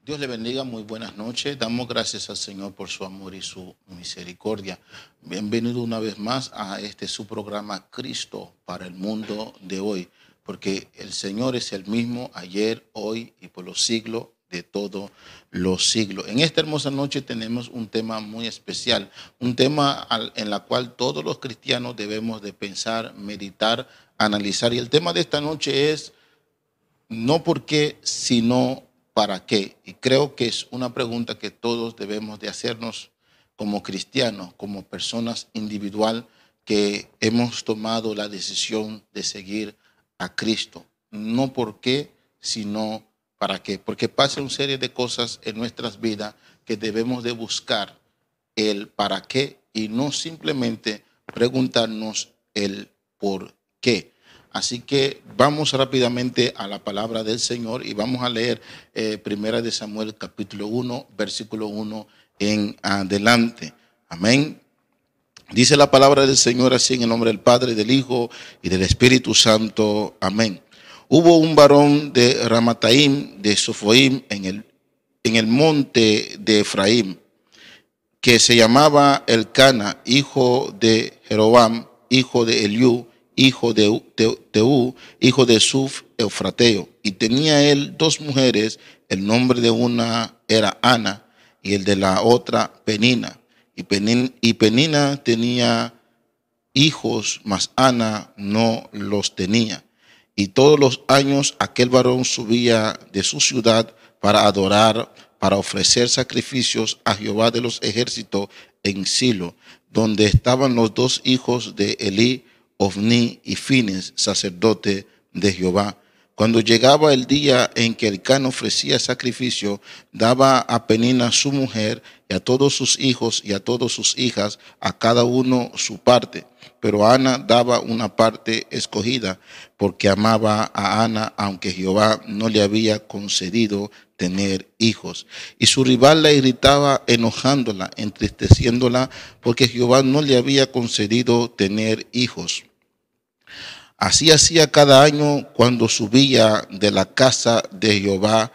Dios le bendiga, muy buenas noches. Damos gracias al Señor por su amor y su misericordia. Bienvenido una vez más a su programa Cristo para el mundo de hoy, porque el Señor es el mismo ayer, hoy y por los siglos de todos los siglos. En esta hermosa noche tenemos un tema muy especial, un tema en la cual todos los cristianos debemos de pensar, meditar, analizar. Y el tema de esta noche es no por qué, sino para qué. Y creo que es una pregunta que todos debemos de hacernos como cristianos, como personas individual que hemos tomado la decisión de seguir a Cristo. No por qué, sino para qué. Porque pasa una serie de cosas en nuestras vidas que debemos de buscar el para qué y no simplemente preguntarnos el por qué. Así que vamos rápidamente a la palabra del Señor y vamos a leer Primera de Samuel capítulo 1, versículo 1 en adelante. Amén. Dice la palabra del Señor así en el nombre del Padre, del Hijo y del Espíritu Santo. Amén. Hubo un varón de Ramataim, de Sofoim, en el monte de Efraín, que se llamaba Elcana, hijo de Jeroboam, hijo de Eliú, hijo de Teú, hijo de Suf, Eufrateo. Y tenía él dos mujeres, el nombre de una era Ana y el de la otra Penina. Y Penina tenía hijos, mas Ana no los tenía. Y todos los años aquel varón subía de su ciudad para adorar, para ofrecer sacrificios a Jehová de los ejércitos en Silo, donde estaban los dos hijos de Elí, Ofni y Fines, sacerdote de Jehová. Cuando llegaba el día en que Elcana ofrecía sacrificio, daba a Penina su mujer y a todos sus hijos y a todas sus hijas, a cada uno su parte. Pero Ana daba una parte escogida, porque amaba a Ana, aunque Jehová no le había concedido tener hijos. Y su rival la irritaba, enojándola, entristeciéndola, porque Jehová no le había concedido tener hijos. Así hacía cada año cuando subía de la casa de Jehová,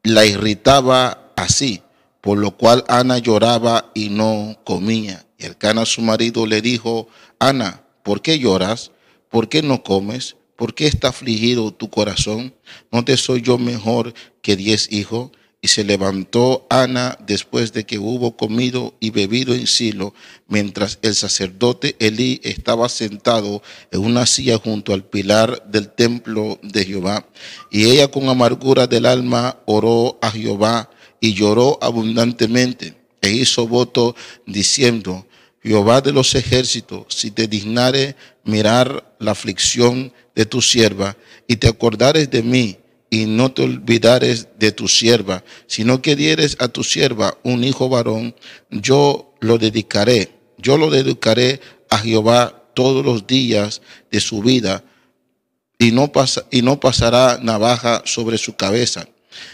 la irritaba así, por lo cual Ana lloraba y no comía. Y Elcana su marido le dijo: Ana, ¿por qué lloras? ¿Por qué no comes? ¿Por qué está afligido tu corazón? ¿No te soy yo mejor que 10 hijos? Y se levantó Ana después de que hubo comido y bebido en Silo, mientras el sacerdote Elí estaba sentado en una silla junto al pilar del templo de Jehová. Y ella con amargura del alma oró a Jehová y lloró abundantemente e hizo voto diciendo: Jehová de los ejércitos, si te dignare mirar la aflicción de tu sierva y te acordares de mí, y no te olvidares de tu sierva, sino que dieres a tu sierva un hijo varón, yo lo dedicaré a Jehová todos los días de su vida, y no pasará navaja sobre su cabeza.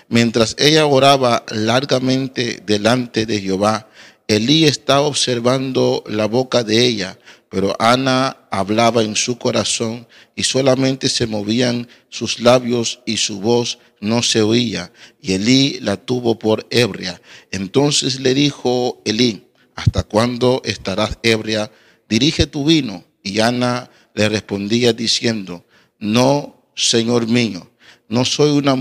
Mientras ella oraba largamente delante de Jehová, Elí estaba observando la boca de ella, pero Ana hablaba en su corazón y solamente se movían sus labios y su voz no se oía. Y Elí la tuvo por ebria. Entonces le dijo Elí: ¿hasta cuándo estarás ebria? Dirige tu vino. Y Ana le respondía diciendo: no, Señor mío, no soy una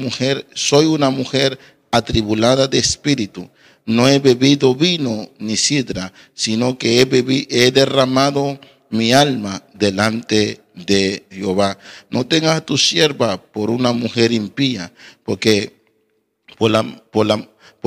mujer atribulada de espíritu. No he bebido vino ni sidra, sino que he derramado mi alma delante de Jehová. No tengas a tu sierva por una mujer impía, porque por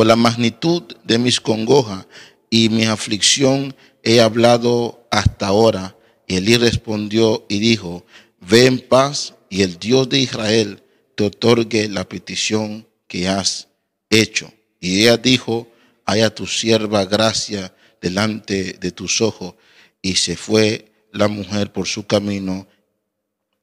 la magnitud de mis congojas y mi aflicción he hablado hasta ahora. Y Elí respondió y dijo: ve en paz, y el Dios de Israel te otorgue la petición que has hecho. Y ella dijo: haya tu sierva gracia delante de tus ojos. Y se fue la mujer por su camino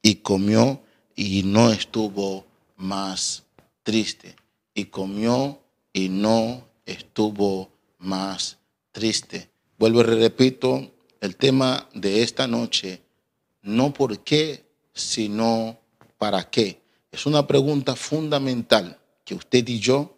y comió y no estuvo más triste. Y comió y no estuvo más triste. Vuelvo y repito, el tema de esta noche: no por qué, sino para qué. Es una pregunta fundamental que usted y yo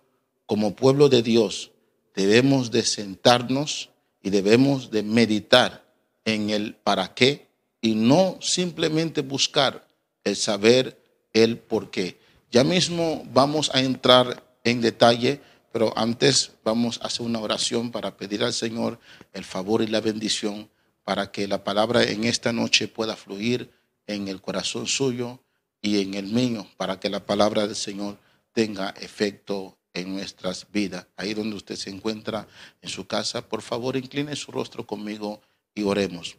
como pueblo de Dios, debemos de sentarnos y debemos de meditar en el para qué y no simplemente buscar el saber el por qué. Ya mismo vamos a entrar en detalle, pero antes vamos a hacer una oración para pedir al Señor el favor y la bendición para que la palabra en esta noche pueda fluir en el corazón suyo y en el mío, para que la palabra del Señor tenga efecto en nuestras vidas. Ahí donde usted se encuentra en su casa, por favor, incline su rostro conmigo y oremos.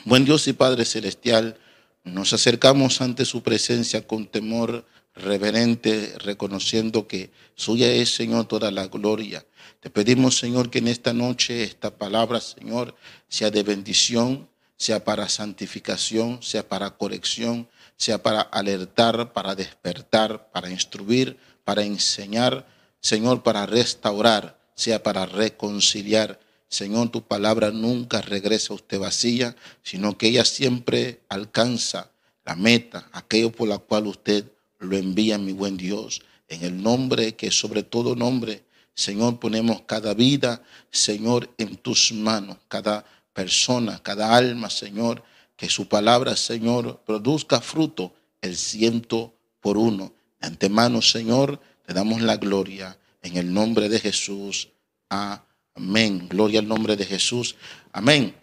Buen Dios y Padre Celestial, nos acercamos ante su presencia con temor reverente, reconociendo que suya es, Señor, toda la gloria. Te pedimos, Señor, que en esta noche esta palabra, Señor, sea de bendición, sea para santificación, sea para corrección, sea para alertar, para despertar, para instruir, para enseñar, Señor, para restaurar, sea para reconciliar. Señor, tu palabra nunca regresa a usted vacía, sino que ella siempre alcanza la meta, aquello por la cual usted lo envía, mi buen Dios. En el nombre que sobre todo nombre, Señor, ponemos cada vida, Señor, en tus manos, cada persona, cada alma, Señor, que su palabra, Señor, produzca fruto el 100%. De antemano, Señor, te damos la gloria en el nombre de Jesús. Amén. Gloria al nombre de Jesús. Amén.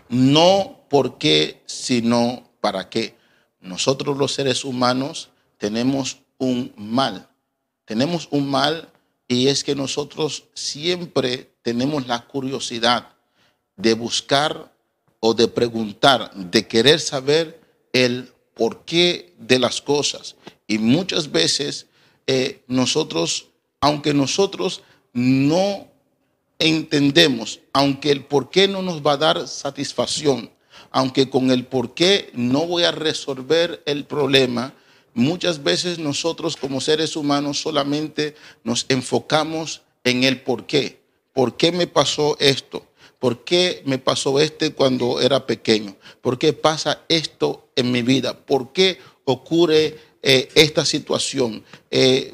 No por qué, sino para qué. Nosotros los seres humanos tenemos un mal. Tenemos un mal y es que nosotros siempre tenemos la curiosidad de buscar o de preguntar, de querer saber el porqué de las cosas. Y muchas veces nosotros, aunque nosotros no entendemos, aunque el porqué no nos va a dar satisfacción, aunque con el porqué no voy a resolver el problema, muchas veces nosotros como seres humanos solamente nos enfocamos en el porqué. ¿Por qué me pasó esto? ¿Por qué me pasó cuando era pequeño? ¿Por qué pasa esto en mi vida? ¿Por qué ocurre esta situación?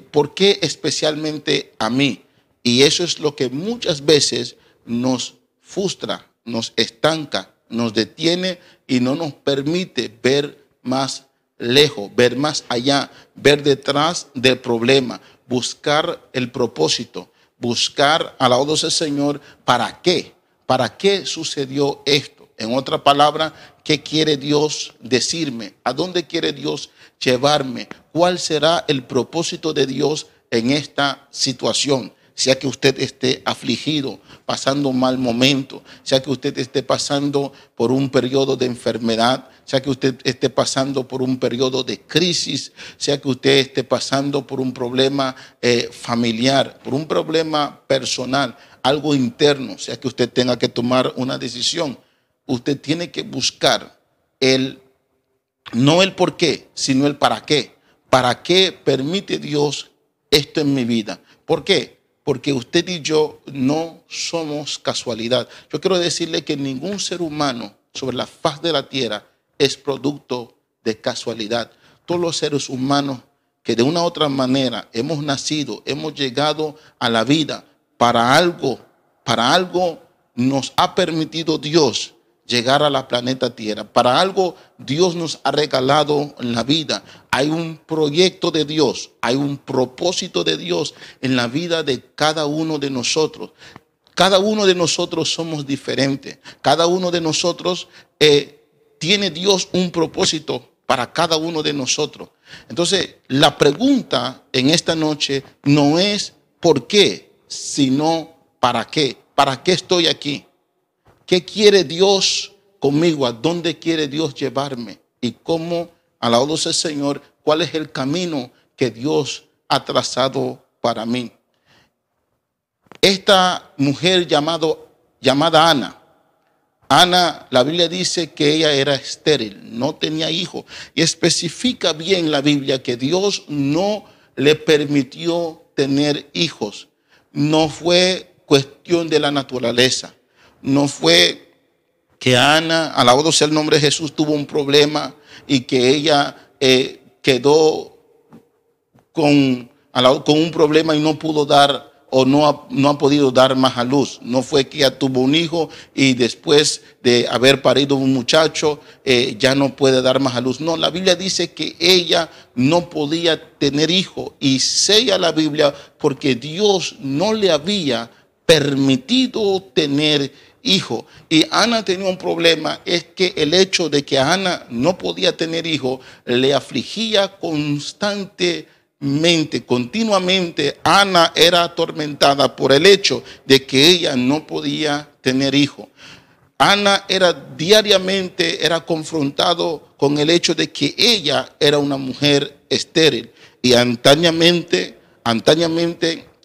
¿Por qué especialmente a mí? Y eso es lo que muchas veces nos frustra, nos estanca, nos detiene y no nos permite ver más lejos, ver más allá, ver detrás del problema, buscar el propósito, buscar a la voz del Señor. ¿Para qué? ¿Para qué sucedió esto? En otra palabra, ¿qué quiere Dios decirme? ¿A dónde quiere Dios llevarme? ¿Cuál será el propósito de Dios en esta situación? Sea que usted esté afligido, pasando un mal momento, sea que usted esté pasando por un periodo de enfermedad, sea que usted esté pasando por un periodo de crisis, sea que usted esté pasando por un problema familiar, por un problema personal, algo interno, sea que usted tenga que tomar una decisión. Usted tiene que buscar no el por qué, sino el para qué. ¿Para qué permite Dios esto en mi vida? ¿Por qué? Porque usted y yo no somos casualidad. Yo quiero decirle que ningún ser humano sobre la faz de la tierra es producto de casualidad. Todos los seres humanos que de una u otra manera hemos nacido, hemos llegado a la vida para algo nos ha permitido Dios llegar a la planeta Tierra. Para algo Dios nos ha regalado la vida. Hay un proyecto de Dios, hay un propósito de Dios en la vida de cada uno de nosotros. Cada uno de nosotros somos diferentes. Cada uno de nosotros tiene Dios un propósito para cada uno de nosotros. Entonces, la pregunta en esta noche no es por qué, sino para qué. ¿Para qué estoy aquí? ¿Qué quiere Dios conmigo? ¿A dónde quiere Dios llevarme? ¿Y cómo, a la voz del Señor, cuál es el camino que Dios ha trazado para mí? Esta mujer llamada Ana, la Biblia dice que ella era estéril, no tenía hijos. Y especifica bien la Biblia que Dios no le permitió tener hijos. No fue cuestión de la naturaleza. No fue que Ana, alabado sea el nombre de Jesús, tuvo un problema y que ella quedó con un problema y no pudo dar o no ha podido dar más a luz. No fue que ella tuvo un hijo y después de haber parido un muchacho ya no puede dar más a luz. No, la Biblia dice que ella no podía tener hijo, y sella la Biblia porque Dios no le había permitido tener hijo. Y Ana tenía un problema, es que el hecho de que Ana no podía tener hijo le afligía continuamente. Ana era atormentada por el hecho de que ella no podía tener hijo. Ana diariamente era confrontado con el hecho de que ella era una mujer estéril, y antañamente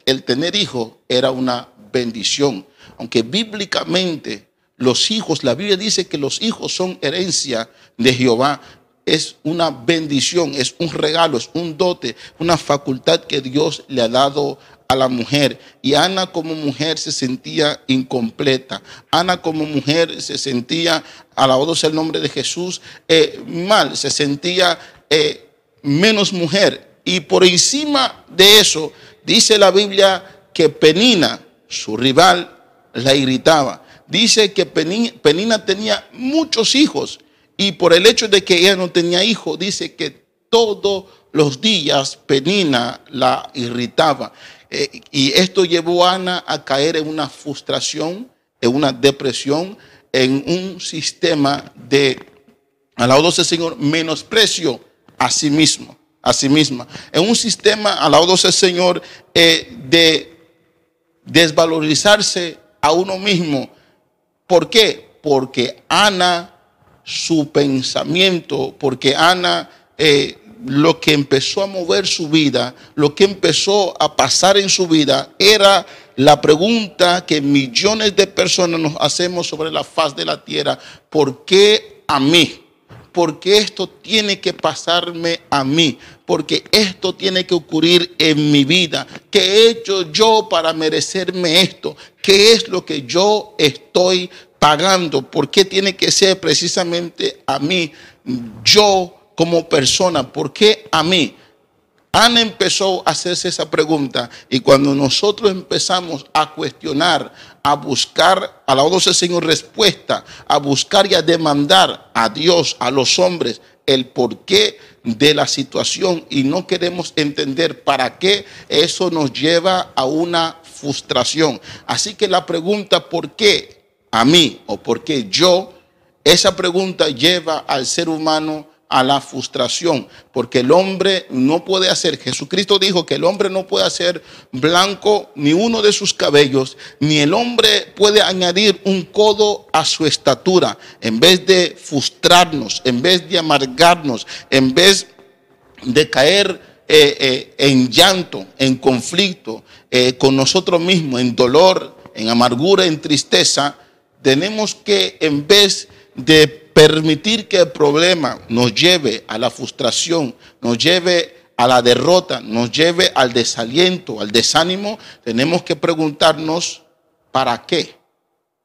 el tener hijos era una bendición. Aunque bíblicamente los hijos, la Biblia dice que los hijos son herencia de Jehová. Es una bendición, es un regalo, es un dote, una facultad que Dios le ha dado a la mujer. Y Ana como mujer se sentía incompleta. Ana como mujer se sentía, alabado sea el nombre de Jesús, mal, se sentía menos mujer. Y por encima de eso, dice la Biblia que Penina, su rival, la irritaba. Dice que Penina tenía muchos hijos, y por el hecho de que ella no tenía hijo, dice que todos los días Penina la irritaba. Y esto llevó a Ana a caer en una frustración, en una depresión, en un sistema de, alabado sea el Señor, menosprecio a sí mismo, a sí misma. En un sistema, alabado sea el Señor, de desvalorizarse a uno mismo. ¿Por qué? Porque Ana, su pensamiento, porque Ana, lo que empezó a mover su vida, lo que empezó a pasar en su vida, era la pregunta que millones de personas nos hacemos sobre la faz de la tierra: ¿por qué a mí? ¿Por qué esto tiene que pasarme a mí? Porque esto tiene que ocurrir en mi vida. ¿Qué he hecho yo para merecerme esto? ¿Qué es lo que yo estoy pagando? ¿Por qué tiene que ser precisamente a mí? Yo como persona, ¿por qué a mí? Ana empezó a hacerse esa pregunta, y cuando nosotros empezamos a cuestionar, a buscar, alabado sea el Señor, respuesta, a buscar y a demandar a Dios, a los hombres, el porqué de la situación, y no queremos entender para qué, eso nos lleva a una frustración. Así que la pregunta ¿por qué a mí? O ¿por qué yo? Esa pregunta lleva al ser humano a la frustración, porque el hombre no puede hacer, Jesucristo dijo que el hombre no puede hacer blanco ni uno de sus cabellos, ni el hombre puede añadir un codo a su estatura. En vez de frustrarnos, en vez de amargarnos, en vez de caer en llanto, en conflicto con nosotros mismos, en dolor, en amargura, en tristeza, tenemos que, en vez de permitir que el problema nos lleve a la frustración, nos lleve a la derrota, nos lleve al desaliento, al desánimo, tenemos que preguntarnos ¿para qué?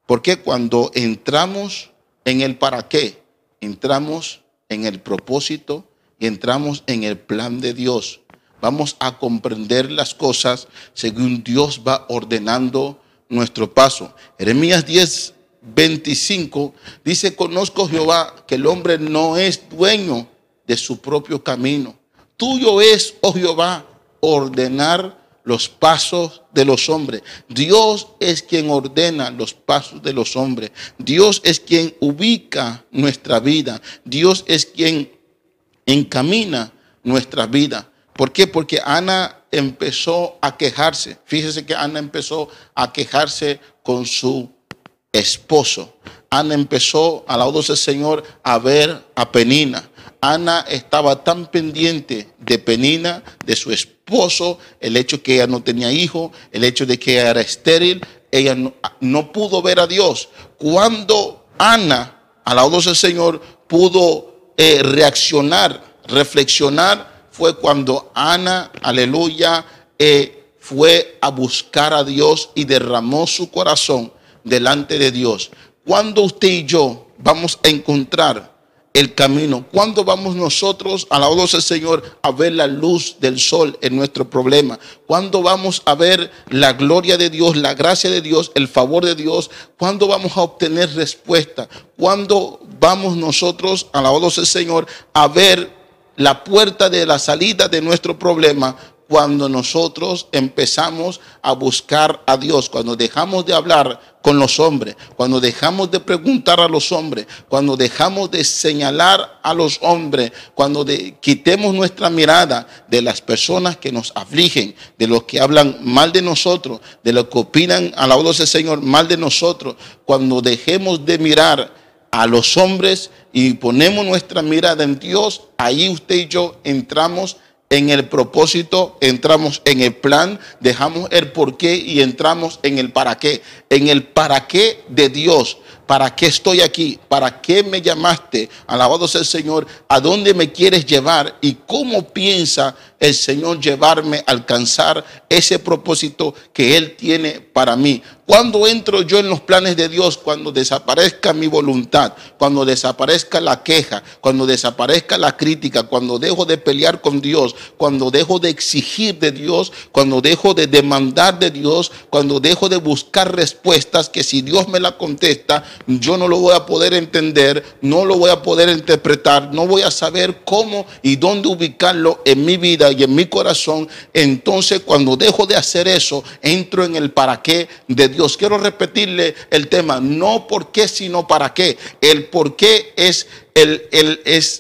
Porque cuando entramos en el para qué, entramos en el propósito y entramos en el plan de Dios. Vamos a comprender las cosas según Dios va ordenando nuestro paso. Jeremías 10:25 dice: conozco, Jehová, que el hombre no es dueño de su propio camino. Tuyo es, oh Jehová, ordenar los pasos de los hombres. Dios es quien ordena los pasos de los hombres. Dios es quien ubica nuestra vida. Dios es quien encamina nuestra vida. ¿Por qué? Porque Ana empezó a quejarse. Fíjese que Ana empezó a quejarse con su esposo. Ana empezó, alabado sea el Señor, a ver a Penina. Ana estaba tan pendiente de Penina, de su esposo, el hecho que ella no tenía hijo, el hecho de que ella era estéril, ella no pudo ver a Dios. Cuando Ana, alabado sea el Señor, pudo reaccionar, reflexionar, fue cuando Ana, aleluya, fue a buscar a Dios y derramó su corazón delante de Dios. Cuando usted y yo vamos a encontrar el camino? ¿Cuándo vamos nosotros, alabado sea el Señor, a ver la luz del sol en nuestro problema? ¿Cuándo vamos a ver la gloria de Dios, la gracia de Dios, el favor de Dios? ¿Cuándo vamos a obtener respuesta? ¿Cuándo vamos nosotros, alabado sea el Señor, a ver la puerta de la salida de nuestro problema? Cuando nosotros empezamos a buscar a Dios, cuando dejamos de hablar con los hombres, cuando dejamos de preguntar a los hombres, cuando dejamos de señalar a los hombres, cuando quitemos nuestra mirada de las personas que nos afligen, de los que hablan mal de nosotros, de los que opinan, alabado sea el Señor, mal de nosotros, cuando dejemos de mirar a los hombres y ponemos nuestra mirada en Dios, ahí usted y yo entramos en el propósito, entramos en el plan, dejamos el por qué y entramos en el para qué. En el para qué de Dios. ¿Para qué estoy aquí? ¿Para qué me llamaste? Alabado sea el Señor. ¿A dónde me quieres llevar? ¿Y cómo piensa el Señor llevarme a alcanzar ese propósito que Él tiene para mí? ¿Cuándo entro yo en los planes de Dios? Cuando desaparezca mi voluntad, cuando desaparezca la queja, cuando desaparezca la crítica, cuando dejo de pelear con Dios, cuando dejo de exigir de Dios, cuando dejo de demandar de Dios, cuando dejo de buscar respuestas que si Dios me la contesta, yo no lo voy a poder entender, no lo voy a poder interpretar, no voy a saber cómo y dónde ubicarlo en mi vida y en mi corazón. Entonces, cuando dejo de hacer eso, entro en el para qué de Dios. Quiero repetirle el tema, no por qué, sino para qué. El por qué es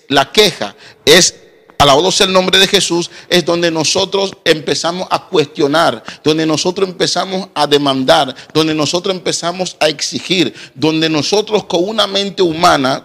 la queja, es, alabado sea el nombre de Jesús, es donde nosotros empezamos a cuestionar, donde nosotros empezamos a demandar, donde nosotros empezamos a exigir, donde nosotros con una mente humana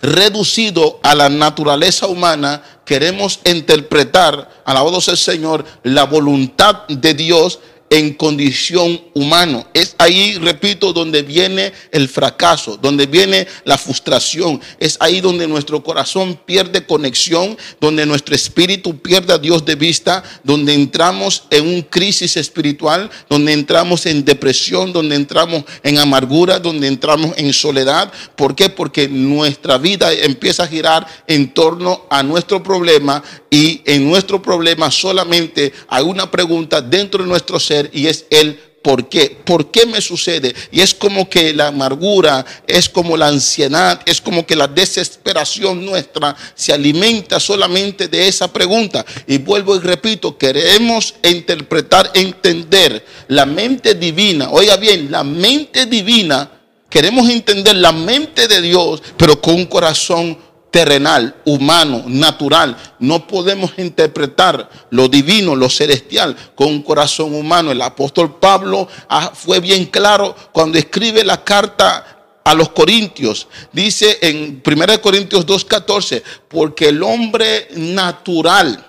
reducido a la naturaleza humana, queremos interpretar, alabado sea el Señor, la voluntad de Dios en condición humana. Es ahí, repito, donde viene el fracaso, donde viene la frustración. Es ahí donde nuestro corazón pierde conexión, donde nuestro espíritu pierde a Dios de vista, donde entramos en un crisis espiritual, donde entramos en depresión, donde entramos en amargura, donde entramos en soledad. ¿Por qué? Porque nuestra vida empieza a girar en torno a nuestro problema, y en nuestro problema solamente hay una pregunta dentro de nuestro ser, y es el ¿por qué? ¿Por qué me sucede? Y es como que la amargura, es como la ansiedad, es como que la desesperación nuestra se alimenta solamente de esa pregunta. Y vuelvo y repito, queremos interpretar, entender la mente divina. Oiga bien, la mente divina, queremos entender la mente de Dios, pero con un corazón terrenal, humano, natural. No podemos interpretar lo divino, lo celestial con un corazón humano. El apóstol Pablo fue bien claro cuando escribe la carta a los Corintios. Dice en 1 Corintios 2:14, porque el hombre natural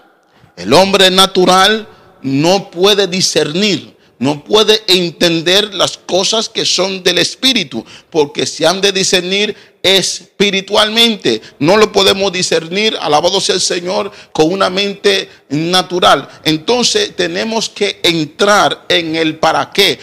no puede discernir, no puede entender las cosas que son del Espíritu, porque se han de discernir espiritualmente. No lo podemos discernir, alabado sea el Señor, con una mente natural. Entonces tenemos que entrar en el para qué.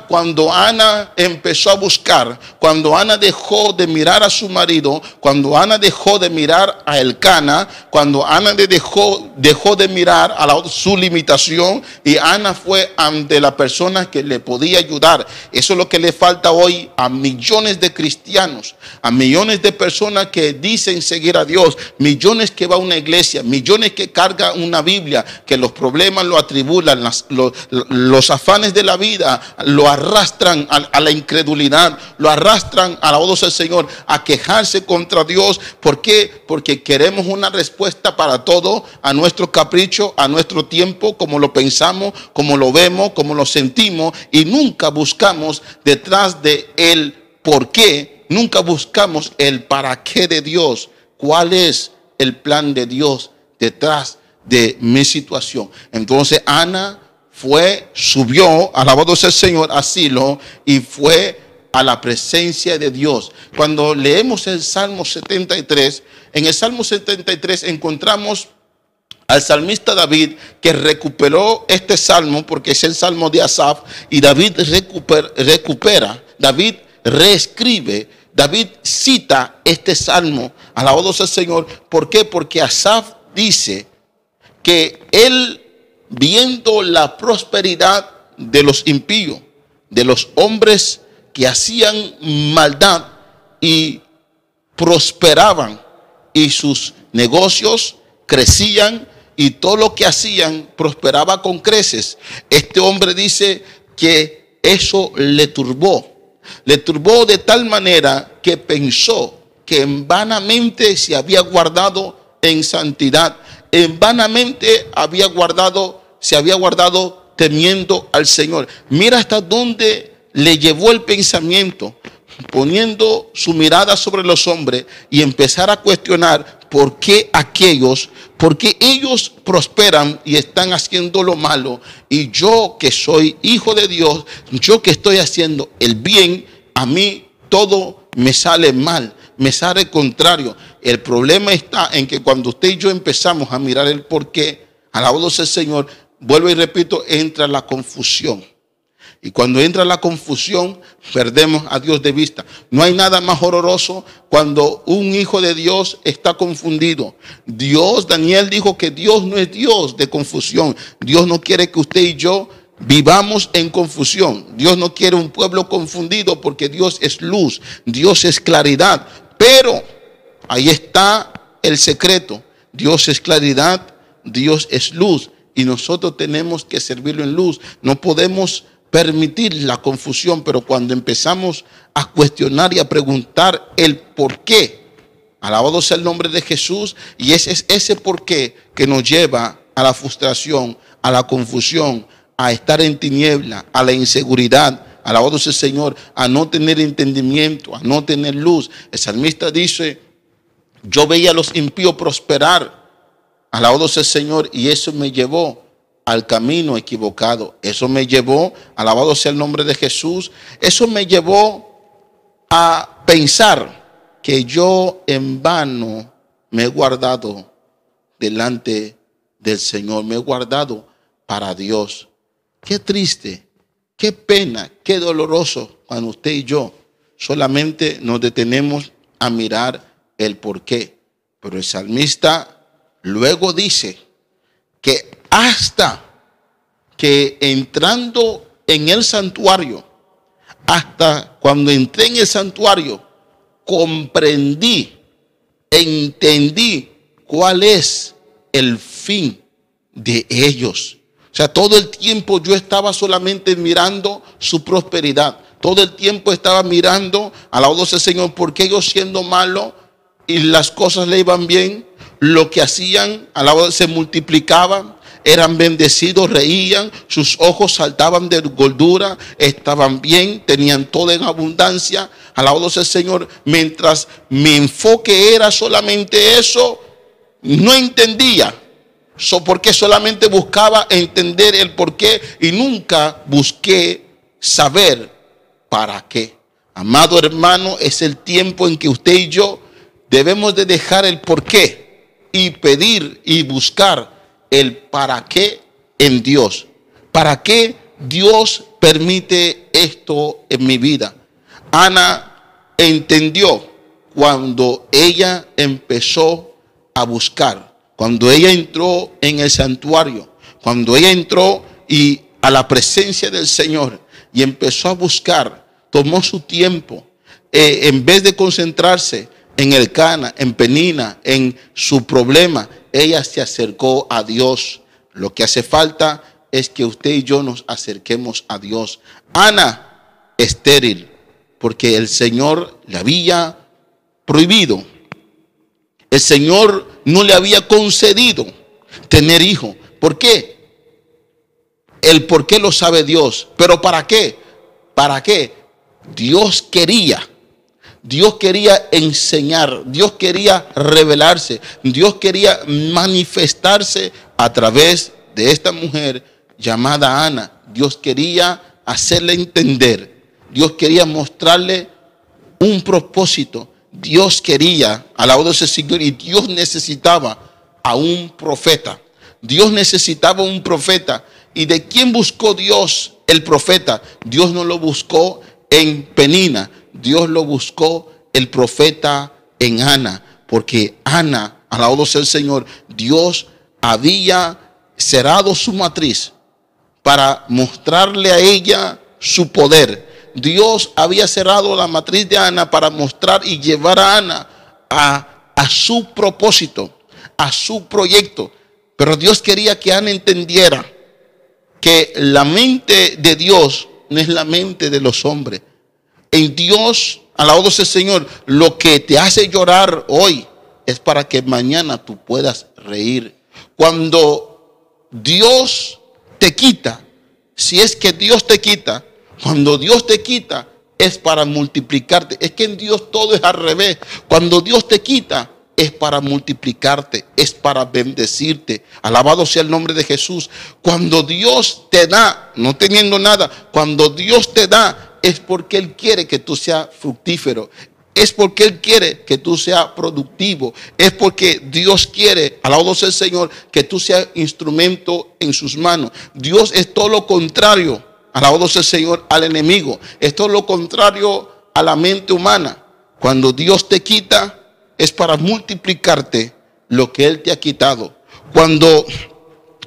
Cuando Ana empezó a buscar, cuando Ana dejó de mirar a su marido, cuando Ana dejó de mirar a Elcana, cuando Ana dejó de mirar a su limitación, y Ana fue ante la persona que le podía ayudar. Eso es lo que le falta hoy a millones de cristianos, a millones de personas que dicen seguir a Dios, millones que va a una iglesia, millones que cargan una Biblia, que los problemas lo atribulan, los afanes de la vida lo arrastran a la incredulidad, lo arrastran a la voz del Señor, a quejarse contra Dios. ¿Por qué? Porque queremos una respuesta para todo, a nuestro capricho, a nuestro tiempo, como lo pensamos, como lo vemos, como lo sentimos, y nunca buscamos detrás de el por qué, nunca buscamos el para qué de Dios. ¿Cuál es el plan de Dios detrás de mi situación? Entonces Ana subió, alabado sea el Señor, a Silo, y fue a la presencia de Dios. Cuando leemos el Salmo 73, en el Salmo 73 encontramos al salmista David, que recuperó este salmo, porque es el salmo de Asaf, y David recupera, David reescribe, David cita este salmo, alabado sea el Señor. ¿Por qué? Porque Asaf dice que él, viendo la prosperidad de los impíos, de los hombres que hacían maldad y prosperaban, y sus negocios crecían, y todo lo que hacían prosperaba con creces, este hombre dice que eso le turbó de tal manera que pensó que en vanamente se había guardado en santidad, en vanamente se había guardado temiendo al Señor. Mira hasta dónde le llevó el pensamiento, poniendo su mirada sobre los hombres y empezar a cuestionar por qué ellos prosperan y están haciendo lo malo, y yo, que soy hijo de Dios, yo que estoy haciendo el bien, a mí todo me sale mal, me sale contrario. El problema está en que cuando usted y yo empezamos a mirar el por qué, alabado sea el Señor, vuelvo y repito, entra la confusión. Y cuando entra la confusión, perdemos a Dios de vista. No hay nada más horroroso cuando un hijo de Dios está confundido. Daniel dijo que Dios no es Dios de confusión. Dios no quiere que usted y yo vivamos en confusión. Dios no quiere un pueblo confundido, porque Dios es luz, Dios es claridad. Pero ahí está el secreto. Dios es claridad, Dios es luz, y nosotros tenemos que servirlo en luz. No podemos permitir la confusión, pero cuando empezamos a cuestionar y a preguntar el por qué, alabado sea el nombre de Jesús, y ese es ese por qué que nos lleva a la frustración, a la confusión, a estar en tiniebla, a la inseguridad, alabado sea el Señor, a no tener entendimiento, a no tener luz. El salmista dice: yo veía a los impíos prosperar, alabado sea el Señor, y eso me llevó al camino equivocado. Eso me llevó, alabado sea el nombre de Jesús, eso me llevó a pensar que yo en vano me he guardado delante del Señor, me he guardado para Dios. Qué triste, qué pena, qué doloroso cuando usted y yo solamente nos detenemos a mirar el porqué. Pero el salmista luego dice que hasta que entrando en el santuario, hasta cuando entré en el santuario, comprendí, entendí cuál es el fin de ellos. O sea, todo el tiempo yo estaba solamente mirando su prosperidad. Todo el tiempo estaba mirando, alabado sea el Señor, porque ellos, siendo malos y las cosas le iban bien, lo que hacían, alabado, se multiplicaban, eran bendecidos, reían, sus ojos saltaban de gordura, estaban bien, tenían todo en abundancia, alabado sea el Señor. Mientras mi enfoque era solamente eso, no entendía. Porque solamente buscaba entender el por qué y nunca busqué saber para qué. Amado hermano, es el tiempo en que usted y yo debemos de dejar el por qué y pedir y buscar el para qué en Dios. ¿Para qué Dios permite esto en mi vida? Ana entendió cuando ella empezó a buscar. Cuando ella entró en el santuario, cuando ella entró y a la presencia del Señor y empezó a buscar, tomó su tiempo, en vez de concentrarse en Elcana, en Penina, en su problema, ella se acercó a Dios. Lo que hace falta es que usted y yo nos acerquemos a Dios. Ana, estéril, porque el Señor le había prohibido. El Señor no le había concedido tener hijo. ¿Por qué? El por qué lo sabe Dios. ¿Pero para qué? ¿Para qué? Dios quería enseñar, Dios quería revelarse, Dios quería manifestarse a través de esta mujer llamada Ana. Dios quería hacerle entender, Dios quería mostrarle un propósito. Dios quería, alabado sea el Señor, y Dios necesitaba a un profeta. Dios necesitaba un profeta. ¿Y de quién buscó Dios el profeta? Dios no lo buscó en Penina. Dios lo buscó el profeta en Ana. Porque Ana, alabado sea el Señor, Dios había cerrado su matriz para mostrarle a ella su poder. Dios había cerrado la matriz de Ana para mostrar y llevar a Ana a su propósito, a su proyecto. Pero Dios quería que Ana entendiera que la mente de Dios no es la mente de los hombres. En Dios, alabado sea el Señor, lo que te hace llorar hoy es para que mañana tú puedas reír. Cuando Dios te quita, si es que Dios te quita, cuando Dios te quita es para multiplicarte. Es que en Dios todo es al revés. Cuando Dios te quita es para multiplicarte, es para bendecirte. Alabado sea el nombre de Jesús. Cuando Dios te da, no teniendo nada, cuando Dios te da es porque Él quiere que tú seas fructífero. Es porque Él quiere que tú seas productivo. Es porque Dios quiere, alabado sea el Señor, que tú seas instrumento en sus manos. Dios es todo lo contrario, alabado sea el Señor, al enemigo. Es todo lo contrario a la mente humana. Cuando Dios te quita, es para multiplicarte lo que Él te ha quitado. Cuando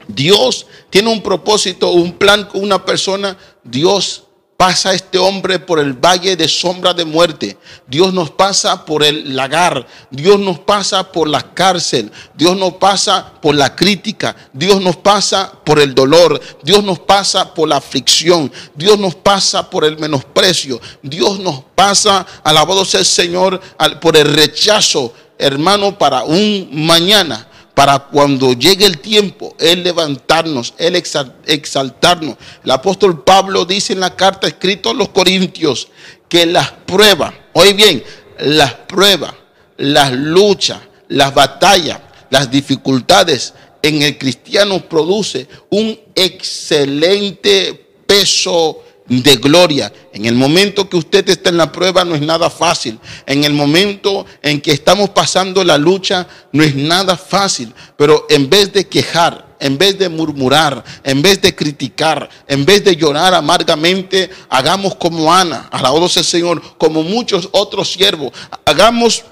Dios tiene un propósito, un plan con una persona, Dios pasa a este hombre por el valle de sombra de muerte. Dios nos pasa por el lagar. Dios nos pasa por la cárcel. Dios nos pasa por la crítica. Dios nos pasa por el dolor. Dios nos pasa por la aflicción. Dios nos pasa por el menosprecio. Dios nos pasa, alabado sea el Señor, por el rechazo, hermano, para un mañana. Para cuando llegue el tiempo, Él levantarnos, Él exaltarnos. El apóstol Pablo dice en la carta escrita a los Corintios que las pruebas, oye bien, las pruebas, las luchas, las batallas, las dificultades en el cristiano produce un excelente peso de gloria. En el momento que usted está en la prueba no es nada fácil. En el momento en que estamos pasando la lucha no es nada fácil. Pero en vez de quejar, en vez de murmurar, en vez de criticar, en vez de llorar amargamente, hagamos como Ana, alabado sea el Señor, como muchos otros siervos. Hagamos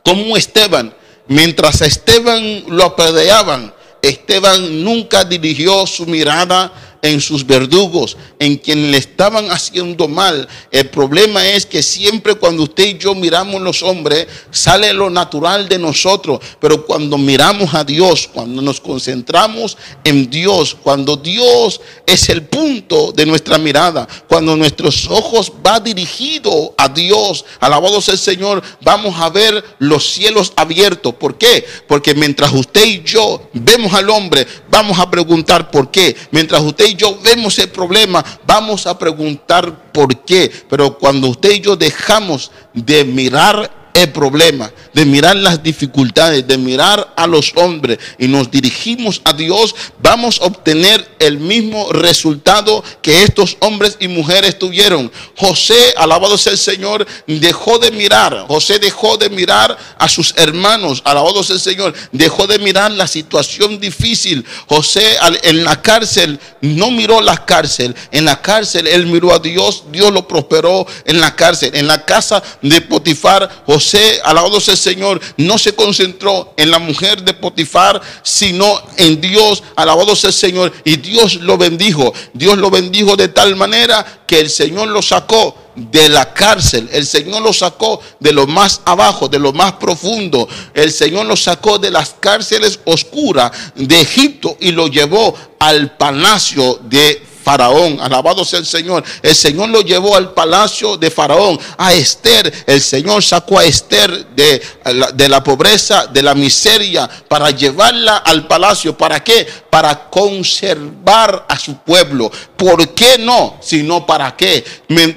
como Esteban. Mientras a Esteban lo apedreaban, Esteban nunca dirigió su mirada en sus verdugos, en quien le estaban haciendo mal. El problema es que siempre cuando usted y yo miramos los hombres, sale lo natural de nosotros. Pero cuando miramos a Dios, cuando nos concentramos en Dios, cuando Dios es el punto de nuestra mirada, cuando nuestros ojos van dirigidos a Dios, alabado sea el Señor, vamos a ver los cielos abiertos. ¿Por qué? Porque mientras usted y yo vemos al hombre, vamos a preguntar por qué. Mientras usted y yo vemos el problema, vamos a preguntar por qué. Pero cuando usted y yo dejamos de mirar el problema, de mirar las dificultades, de mirar a los hombres y nos dirigimos a Dios, vamos a obtener el mismo resultado que estos hombres y mujeres tuvieron. José, alabado sea el Señor, dejó de mirar. José dejó de mirar a sus hermanos, alabado sea el Señor, dejó de mirar la situación difícil. José en la cárcel no miró la cárcel, en la cárcel él miró a Dios. Dios lo prosperó en la cárcel. En la casa de Potifar, José, alabado sea el Señor, no se concentró en la mujer de Potifar, sino en Dios, alabado sea el Señor, y Dios lo bendijo. Dios lo bendijo de tal manera que el Señor lo sacó de la cárcel. El Señor lo sacó de lo más abajo, de lo más profundo. El Señor lo sacó de las cárceles oscuras de Egipto y lo llevó al palacio de Faraón. Alabado sea el Señor. El Señor lo llevó al palacio de Faraón. A Esther, el Señor sacó a Esther de la pobreza, de la miseria, para llevarla al palacio. ¿Para qué? Para conservar a su pueblo. ¿Por qué no? Sino para qué.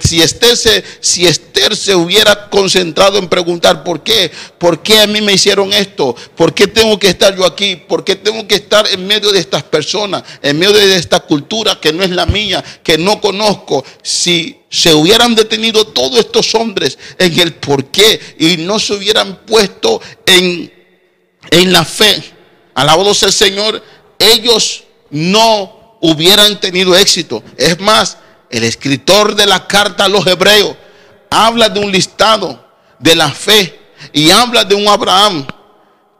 Si Esther se hubiera concentrado en preguntar ¿por qué a mí me hicieron esto? ¿Por qué tengo que estar yo aquí? ¿Por qué tengo que estar en medio de estas personas, en medio de esta cultura que no es la mía, que no conozco? Si se hubieran detenido todos estos hombres en el por qué y no se hubieran puesto en la fe, alabado sea el Señor, ellos no hubieran tenido éxito. Es más, el escritor de la carta a los hebreos habla de un listado de la fe y habla de un Abraham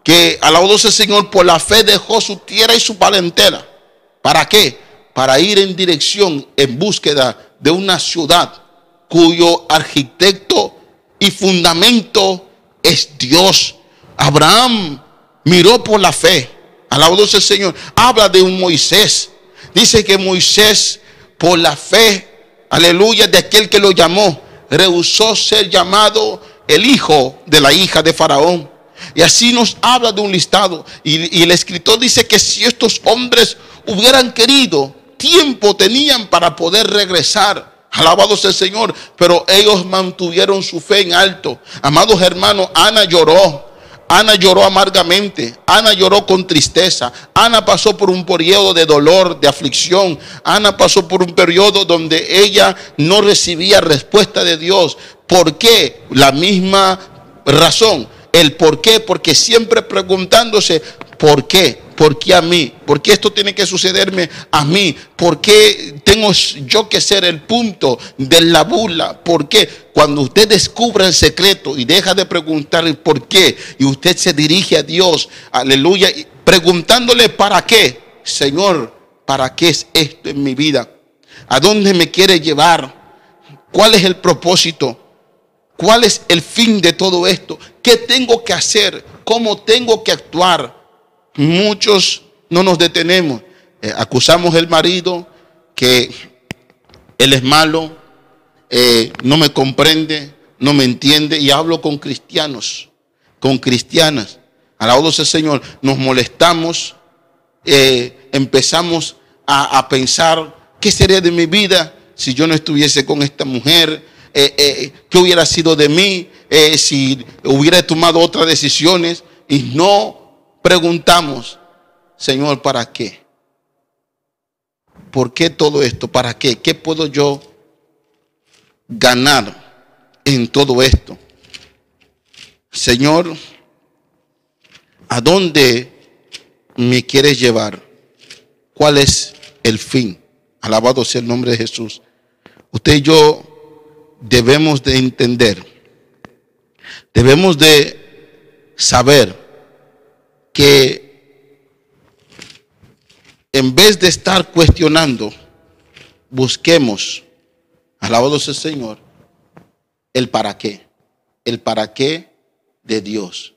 que, alabado sea el Señor, por la fe dejó su tierra y su parentela. ¿Para qué? Para ir en dirección, en búsqueda de una ciudad cuyo arquitecto y fundamento es Dios. Abraham miró por la fe. Alabado sea el Señor. Habla de un Moisés. Dice que Moisés, por la fe, aleluya, de aquel que lo llamó, rehusó ser llamado el hijo de la hija de Faraón. Y así nos habla de un listado. Y el escritor dice que si estos hombres hubieran querido, tiempo tenían para poder regresar. Alabado sea el Señor. Pero ellos mantuvieron su fe en alto. Amados hermanos, Ana lloró. Ana lloró amargamente. Ana lloró con tristeza. Ana pasó por un periodo de dolor, de aflicción. Ana pasó por un periodo donde ella no recibía respuesta de Dios. ¿Por qué? La misma razón. El por qué, porque siempre preguntándose, ¿por qué? ¿Por qué a mí? ¿Por qué esto tiene que sucederme a mí? ¿Por qué tengo yo que ser el punto de la burla? ¿Por qué? Cuando usted descubre el secreto y deja de preguntar el por qué, y usted se dirige a Dios, aleluya, preguntándole ¿para qué? Señor, ¿para qué es esto en mi vida? ¿A dónde me quiere llevar? ¿Cuál es el propósito? ¿Cuál es el fin de todo esto? ¿Qué tengo que hacer? ¿Cómo tengo que actuar? Muchos no nos detenemos. Acusamos al marido que él es malo, no me comprende, no me entiende. Y hablo con cristianos, con cristianas. Alabado sea el Señor. Nos molestamos, empezamos a pensar, ¿qué sería de mi vida si yo no estuviese con esta mujer? ¿Qué hubiera sido de mí si hubiera tomado otras decisiones? Y no preguntamos, Señor, ¿para qué? ¿Por qué todo esto? ¿Para qué? ¿Qué puedo yo ganar en todo esto? Señor, ¿a dónde me quieres llevar? ¿Cuál es el fin? Alabado sea el nombre de Jesús. Usted y yo debemos de entender, debemos de saber que en vez de estar cuestionando, busquemos, alabado sea el Señor, el para qué de Dios.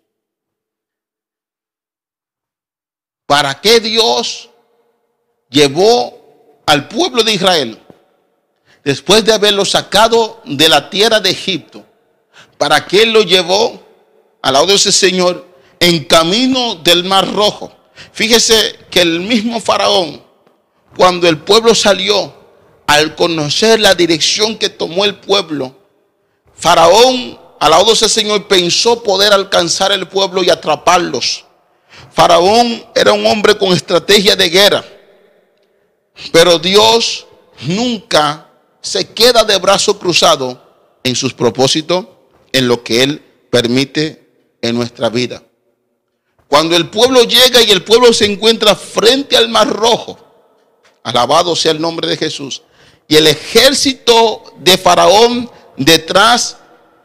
¿Para qué Dios llevó al pueblo de Israel después de haberlo sacado de la tierra de Egipto? ¿Para qué lo llevó al lado de ese Señor en camino del Mar Rojo? Fíjese que el mismo Faraón, cuando el pueblo salió, al conocer la dirección que tomó el pueblo, Faraón, al lado de ese Señor, pensó poder alcanzar el pueblo y atraparlos. Faraón era un hombre con estrategia de guerra, pero Dios nunca se queda de brazo cruzado en sus propósitos, en lo que Él permite en nuestra vida. Cuando el pueblo llega y el pueblo se encuentra frente al Mar Rojo, alabado sea el nombre de Jesús, y el ejército de Faraón detrás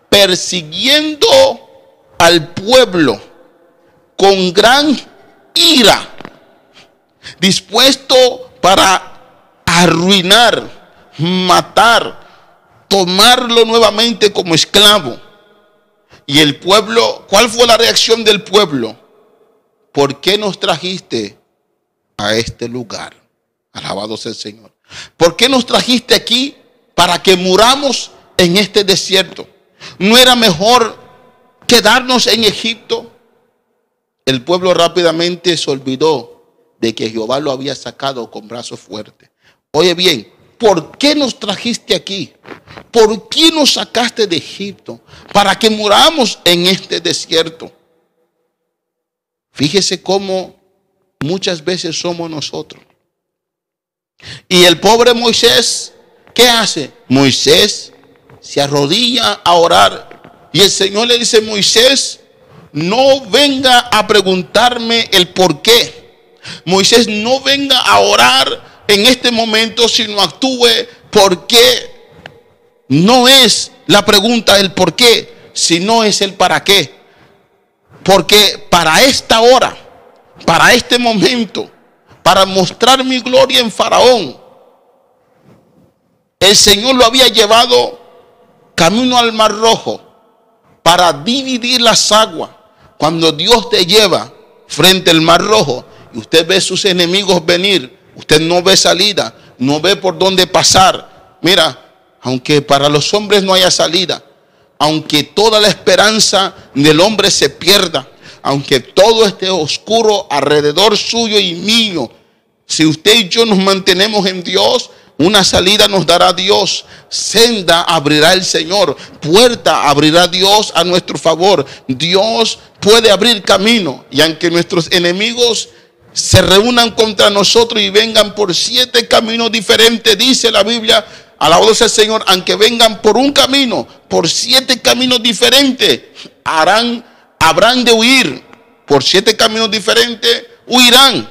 persiguiendo al pueblo con gran ira, dispuesto para arruinar, matar, tomarlo nuevamente como esclavo. Y el pueblo, ¿cuál fue la reacción del pueblo? ¿Por qué nos trajiste a este lugar? Alabado sea el Señor. ¿Por qué nos trajiste aquí para que muramos en este desierto? ¿No era mejor quedarnos en Egipto? El pueblo rápidamente se olvidó de que Jehová lo había sacado con brazo fuerte. Oye bien, ¿por qué nos trajiste aquí? ¿Por qué nos sacaste de Egipto? Para que muramos en este desierto. Fíjese cómo muchas veces somos nosotros. Y el pobre Moisés, ¿qué hace? Moisés se arrodilla a orar. Y el Señor le dice: Moisés, no venga a preguntarme el por qué. Moisés, no venga a orar en este momento, sino actúe. Porque no es la pregunta el por qué, sino es el para qué. Porque para esta hora, para este momento, para mostrar mi gloria en Faraón, el Señor lo había llevado camino al Mar Rojo para dividir las aguas. Cuando Dios te lleva frente al Mar Rojo y usted ve sus enemigos venir, usted no ve salida, no ve por dónde pasar. Mira, aunque para los hombres no haya salida, aunque toda la esperanza del hombre se pierda, aunque todo esté oscuro alrededor suyo y mío, si usted y yo nos mantenemos en Dios, una salida nos dará Dios, senda abrirá el Señor, puerta abrirá Dios a nuestro favor. Dios puede abrir camino, y aunque nuestros enemigos se reúnan contra nosotros y vengan por 7 caminos diferentes, dice la Biblia, alabado sea el Señor, aunque vengan por un camino, por 7 caminos diferentes, habrán de huir. Por 7 caminos diferentes huirán.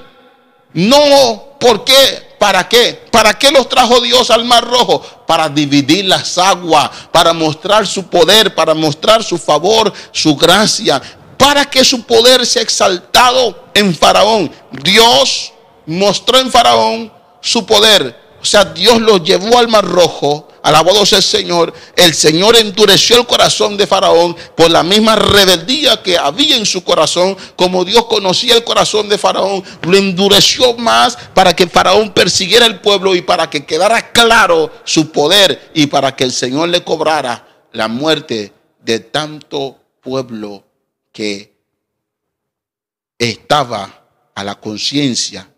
No, ¿por qué? ¿Para qué? ¿Para qué los trajo Dios al Mar Rojo? Para dividir las aguas, para mostrar su poder, para mostrar su favor, su gracia, para que su poder sea exaltado en Faraón. Dios mostró en Faraón su poder. O sea, Dios lo llevó al Mar Rojo. Alabado sea el Señor. El Señor endureció el corazón de Faraón por la misma rebeldía que había en su corazón. Como Dios conocía el corazón de Faraón, lo endureció más para que Faraón persiguiera al pueblo y para que quedara claro su poder y para que el Señor le cobrara la muerte de tanto pueblo que estaba a la conciencia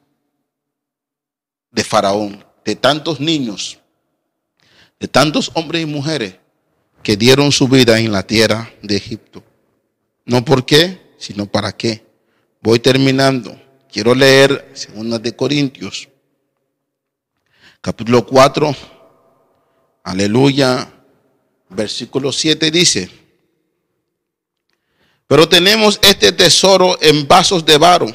de Faraón, de tantos niños, de tantos hombres y mujeres que dieron su vida en la tierra de Egipto. No por qué, sino para qué. Voy terminando. Quiero leer 2 de Corintios, capítulo 4, aleluya, versículo 7 dice: pero tenemos este tesoro en vasos de barro,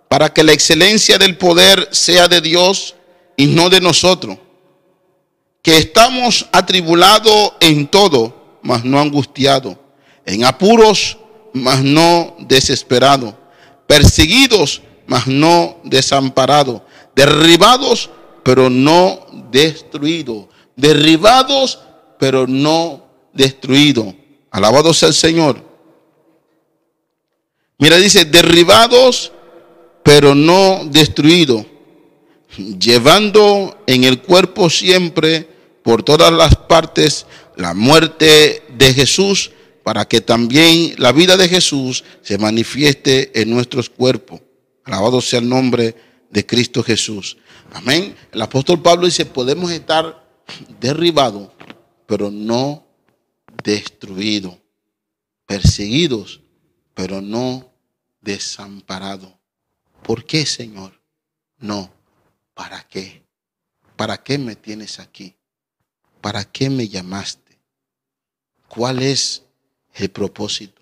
para que la excelencia del poder sea de Dios y no de nosotros, que estamos atribulados en todo, mas no angustiados, en apuros, mas no desesperados, perseguidos, mas no desamparados, derribados, pero no destruidos, derribados, pero no destruidos. Alabado sea el Señor. Mira, dice, derribados, pero no destruidos, llevando en el cuerpo siempre por todas las partes la muerte de Jesús, para que también la vida de Jesús se manifieste en nuestros cuerpos. Alabado sea el nombre de Cristo Jesús. Amén. El apóstol Pablo dice, podemos estar derribados, pero no destruidos, perseguidos, pero no desamparados. ¿Por qué, Señor? No. ¿Para qué? ¿Para qué me tienes aquí? ¿Para qué me llamaste? ¿Cuál es el propósito?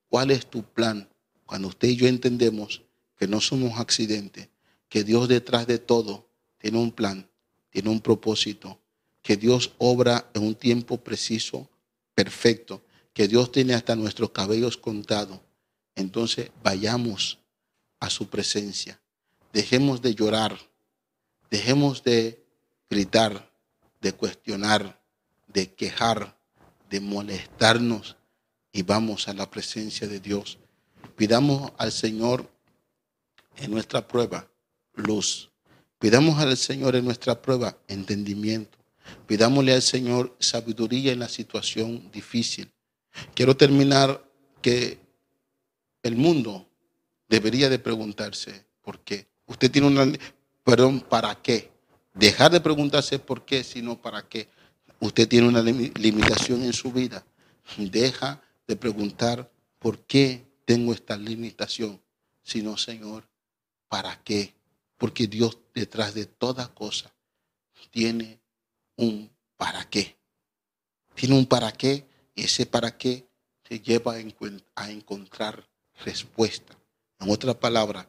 ¿Cuál es tu plan? Cuando usted y yo entendemos que no somos accidentes, que Dios detrás de todo tiene un plan, tiene un propósito, que Dios obra en un tiempo preciso, perfecto, que Dios tiene hasta nuestros cabellos contados. Entonces vayamos a su presencia. Dejemos de llorar. Dejemos de gritar, de cuestionar, de quejar, de molestarnos y vamos a la presencia de Dios. Pidamos al Señor en nuestra prueba luz. Pidamos al Señor en nuestra prueba entendimiento. Pidámosle al Señor sabiduría en la situación difícil. Quiero terminar que el mundo debería de preguntarse por qué. Usted tiene una... Perdón, ¿para qué? Dejar de preguntarse por qué, sino para qué. Usted tiene una limitación en su vida. Deja de preguntar por qué tengo esta limitación, sino, Señor, ¿para qué? Porque Dios detrás de toda cosa tiene un para qué. Tiene un para qué y ese para qué te lleva a encontrar respuesta. En otras palabras,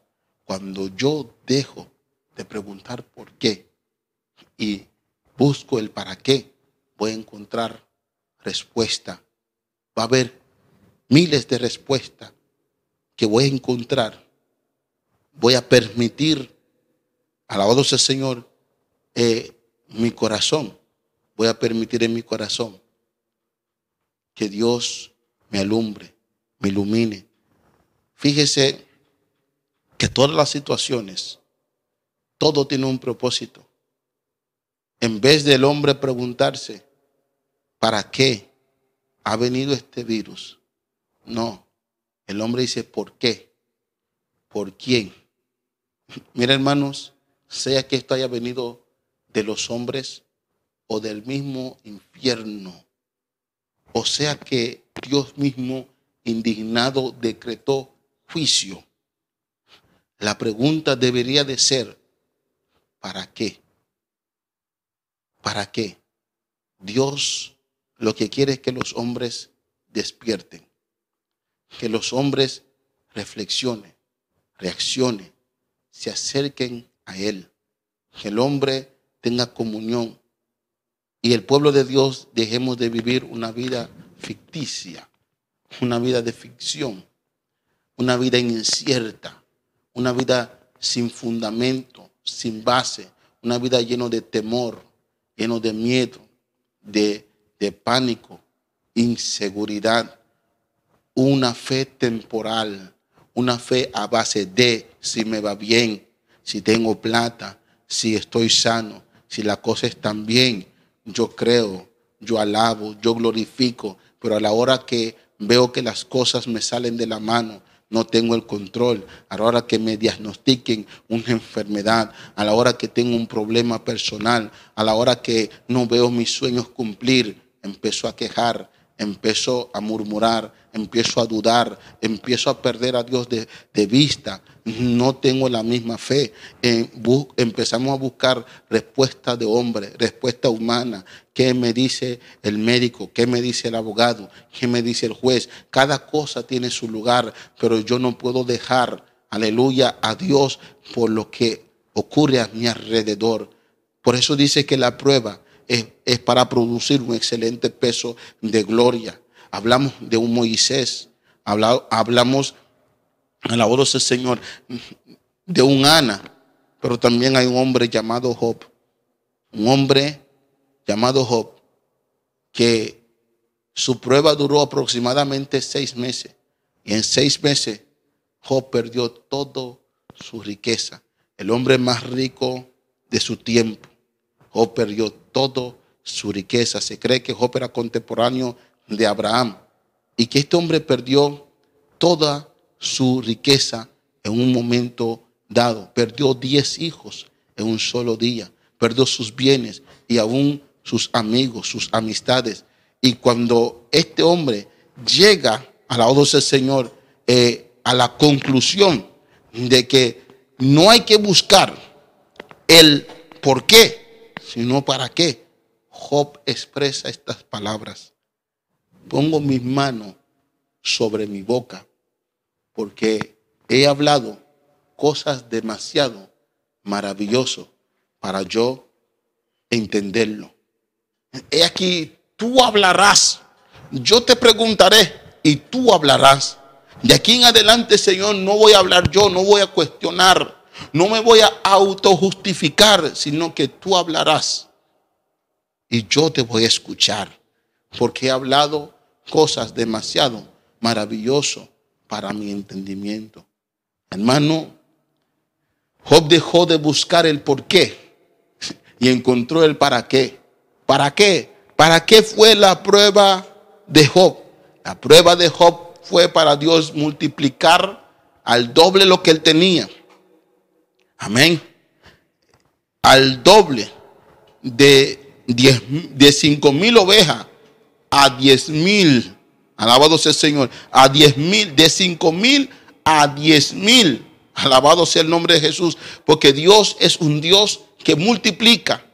cuando yo dejo de preguntar por qué y busco el para qué, voy a encontrar respuesta. Va a haber miles de respuestas que voy a encontrar. Voy a permitir, alabado sea el Señor, mi corazón. Voy a permitir en mi corazón que Dios me alumbre, me ilumine. Fíjese que todas las situaciones, todo tiene un propósito. En vez del hombre preguntarse, ¿para qué ha venido este virus? No, el hombre dice, ¿por qué? ¿Por quién? Mira, hermanos, sea que esto haya venido de los hombres o del mismo infierno, o sea que Dios mismo indignado decretó juicio, la pregunta debería de ser, ¿para qué? ¿Para qué? Dios lo que quiere es que los hombres despierten, que los hombres reflexionen, reaccionen, se acerquen a Él, que el hombre tenga comunión y el pueblo de Dios dejemos de vivir una vida ficticia, una vida de ficción, una vida incierta, una vida sin fundamento, sin base, una vida llena de temor, lleno de miedo, de pánico, inseguridad, una fe temporal, una fe a base de si me va bien, si tengo plata, si estoy sano, si las cosas están bien, yo creo, yo alabo, yo glorifico, pero a la hora que veo que las cosas me salen de la mano, no tengo el control. A la hora que me diagnostiquen una enfermedad, a la hora que tengo un problema personal, a la hora que no veo mis sueños cumplir, empiezo a quejar, empiezo a murmurar, empiezo a dudar, empiezo a perder a Dios de vista. No tengo la misma fe. Empezamos a buscar respuesta de hombre, respuesta humana. ¿Qué me dice el médico? ¿Qué me dice el abogado? ¿Qué me dice el juez? Cada cosa tiene su lugar, pero yo no puedo dejar, aleluya, a Dios por lo que ocurre a mi alrededor. Por eso dice que la prueba es para producir un excelente peso de gloria. Hablamos de un Moisés, hablamos, alabado sea el Señor, de un Ana, pero también hay un hombre llamado Job. Un hombre llamado Job que su prueba duró aproximadamente 6 meses. Y en 6 meses Job perdió toda su riqueza. El hombre más rico de su tiempo. Job perdió toda su riqueza. Se cree que Job era contemporáneo de Abraham y que este hombre perdió toda su riqueza en un momento dado. Perdió 10 hijos en un solo día. Perdió sus bienes y aún sus amigos, sus amistades. Y cuando este hombre llega a la orden del Señor a la conclusión de que no hay que buscar el por qué, sino para qué, Job expresa estas palabras: pongo mis manos sobre mi boca porque he hablado cosas demasiado maravillosas para yo entenderlo. He aquí, tú hablarás, yo te preguntaré y tú hablarás. De aquí en adelante, Señor, no voy a hablar yo, no voy a cuestionar, no me voy a autojustificar, sino que tú hablarás y yo te voy a escuchar, porque he hablado cosas demasiado maravillosas para mi entendimiento. Hermano, Job dejó de buscar el por qué y encontró el para qué. ¿Para qué? ¿Para qué fue la prueba de Job? La prueba de Job fue para Dios multiplicar al doble lo que él tenía. Amén. Al doble de 5,000 ovejas a 10,000. Alabado sea el Señor. A 10,000, de 5,000 a 10,000. Alabado sea el nombre de Jesús. Porque Dios es un Dios que multiplica.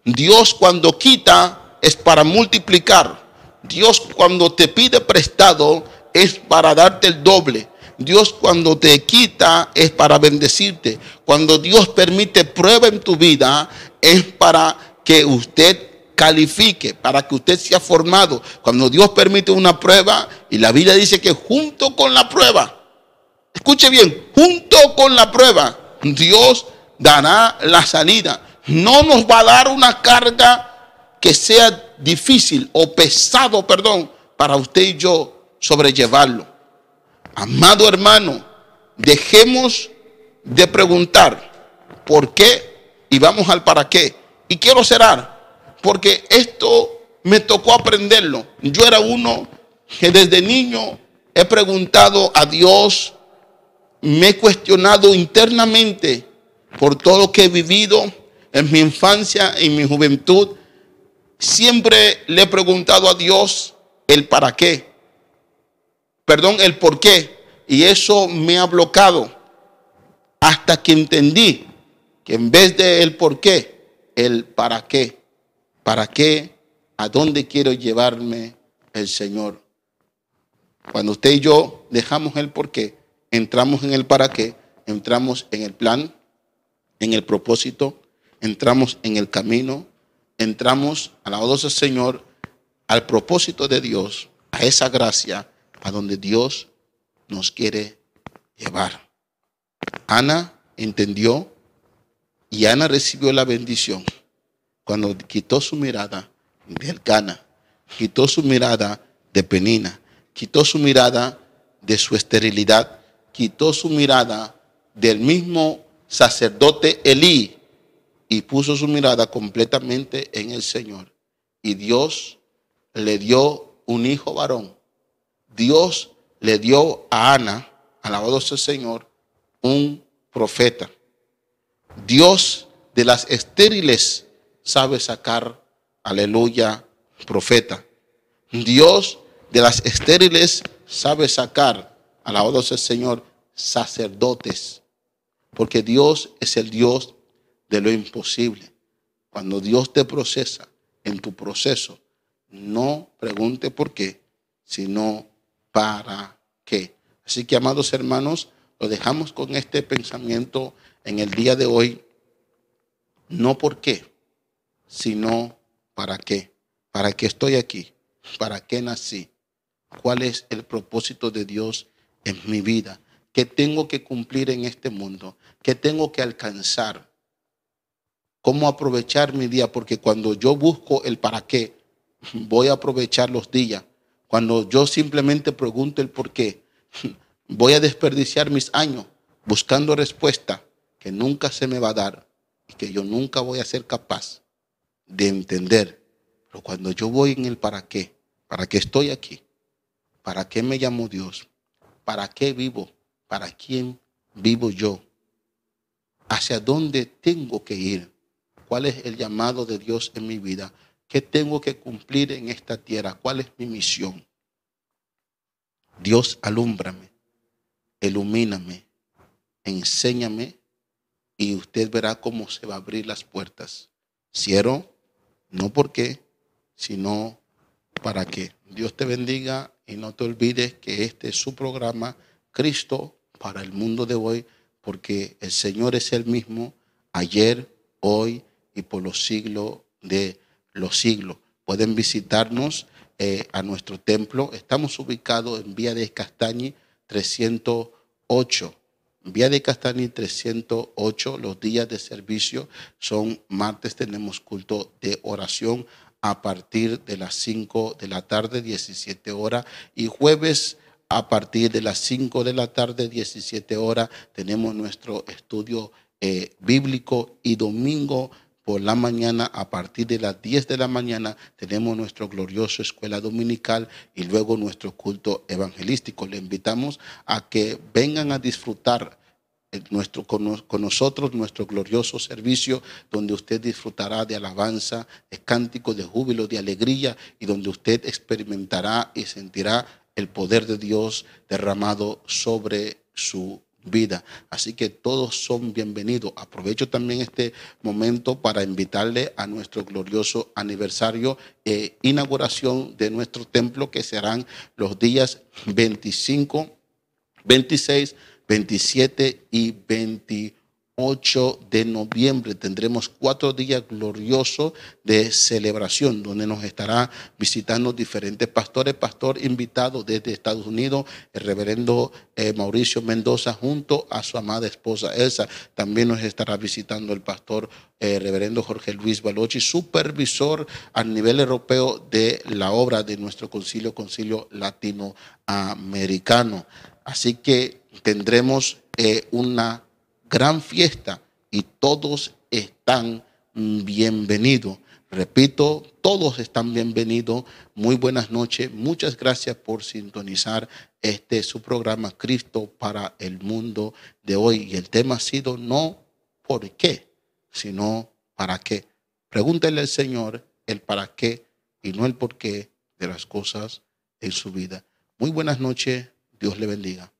Dios cuando quita es para multiplicar. Dios cuando te pide prestado es para darte el doble. Dios cuando te quita es para bendecirte. Cuando Dios permite prueba en tu vida es para que usted califique, para que usted sea formado. Cuando Dios permite una prueba, y la Biblia dice que junto con la prueba, escuche bien, junto con la prueba, Dios dará la salida. No nos va a dar una carga que sea difícil o pesado, para usted y yo sobrellevarlo. Amado hermano, dejemos de preguntar por qué y vamos al para qué. Y quiero cerrar, porque esto me tocó aprenderlo. Yo era uno que desde niño he preguntado a Dios, me he cuestionado internamente por todo lo que he vivido en mi infancia, en mi juventud. Siempre le he preguntado a Dios el para qué, el por qué. Y eso me ha bloqueado hasta que entendí que en vez de el por qué, el para qué. ¿Para qué? ¿A dónde quiero llevarme el Señor? Cuando usted y yo dejamos el por qué, entramos en el para qué, entramos en el plan, en el propósito, entramos en el camino, entramos, alabado sea el Señor, al propósito de Dios, a esa gracia, a donde Dios nos quiere llevar. Ana entendió y Ana recibió la bendición cuando quitó su mirada de Elcana, quitó su mirada de Penina, quitó su mirada de su esterilidad, quitó su mirada del mismo sacerdote Elí y puso su mirada completamente en el Señor. Y Dios le dio un hijo varón. Dios le dio a Ana, alabado sea el Señor, un profeta. Dios de las estériles sabe sacar, aleluya, profeta. Dios de las estériles sabe sacar, alabado sea el Señor, sacerdotes. Porque Dios es el Dios de lo imposible. Cuando Dios te procesa en tu proceso, no pregunte por qué, sino para qué. Así que, amados hermanos, lo dejamos con este pensamiento en el día de hoy. No por qué, sino para qué. ¿Para qué estoy aquí? ¿Para qué nací? ¿Cuál es el propósito de Dios en mi vida? ¿Qué tengo que cumplir en este mundo? ¿Qué tengo que alcanzar? ¿Cómo aprovechar mi día? Porque cuando yo busco el para qué, voy a aprovechar los días. Cuando yo simplemente pregunto el por qué, voy a desperdiciar mis años buscando respuesta que nunca se me va a dar y que yo nunca voy a ser capaz de entender. Pero cuando yo voy en el para qué estoy aquí, para qué me llamó Dios, para qué vivo, para quién vivo yo, hacia dónde tengo que ir, cuál es el llamado de Dios en mi vida, qué tengo que cumplir en esta tierra, cuál es mi misión. Dios, alúmbrame, ilumíname, enséñame y usted verá cómo se va a abrir las puertas. Cierro, no por qué, sino para qué. Dios te bendiga y no te olvides que este es su programa, Cristo para el mundo de hoy, porque el Señor es el mismo ayer, hoy y por los siglos de los siglos. Pueden visitarnos a nuestro templo. Estamos ubicados en Vía de Castañi 308. Vía de Castañi 308. Los días de servicio son martes, tenemos culto de oración a partir de las 5 de la tarde, 17 horas, y jueves a partir de las 5 de la tarde, 17 horas, tenemos nuestro estudio bíblico, y domingo por la mañana a partir de las 10 de la mañana tenemos nuestro glorioso escuela dominical y luego nuestro culto evangelístico. Le invitamos a que vengan a disfrutar con nosotros nuestro glorioso servicio, donde usted disfrutará de alabanza, de cánticos, de júbilo, de alegría, y donde usted experimentará y sentirá el poder de Dios derramado sobre su vida. Así que todos son bienvenidos. Aprovecho también este momento para invitarle a nuestro glorioso aniversario e inauguración de nuestro templo, que serán los días 25, 26, 27 y 28 de noviembre tendremos 4 días gloriosos de celebración, donde nos estará visitando diferentes pastores. Pastor invitado desde Estados Unidos, el reverendo Mauricio Mendoza, junto a su amada esposa Elsa. También nos estará visitando el pastor reverendo Jorge Luis Balochi, supervisor a nivel europeo de la obra de nuestro concilio latinoamericano. Así que tendremos una gran fiesta y todos están bienvenidos. Repito, todos están bienvenidos. Muy buenas noches. Muchas gracias por sintonizar su programa Cristo para el mundo de hoy. Y el tema ha sido no por qué, sino para qué. Pregúntele al Señor el para qué y no el por qué de las cosas en su vida. Muy buenas noches. Dios le bendiga.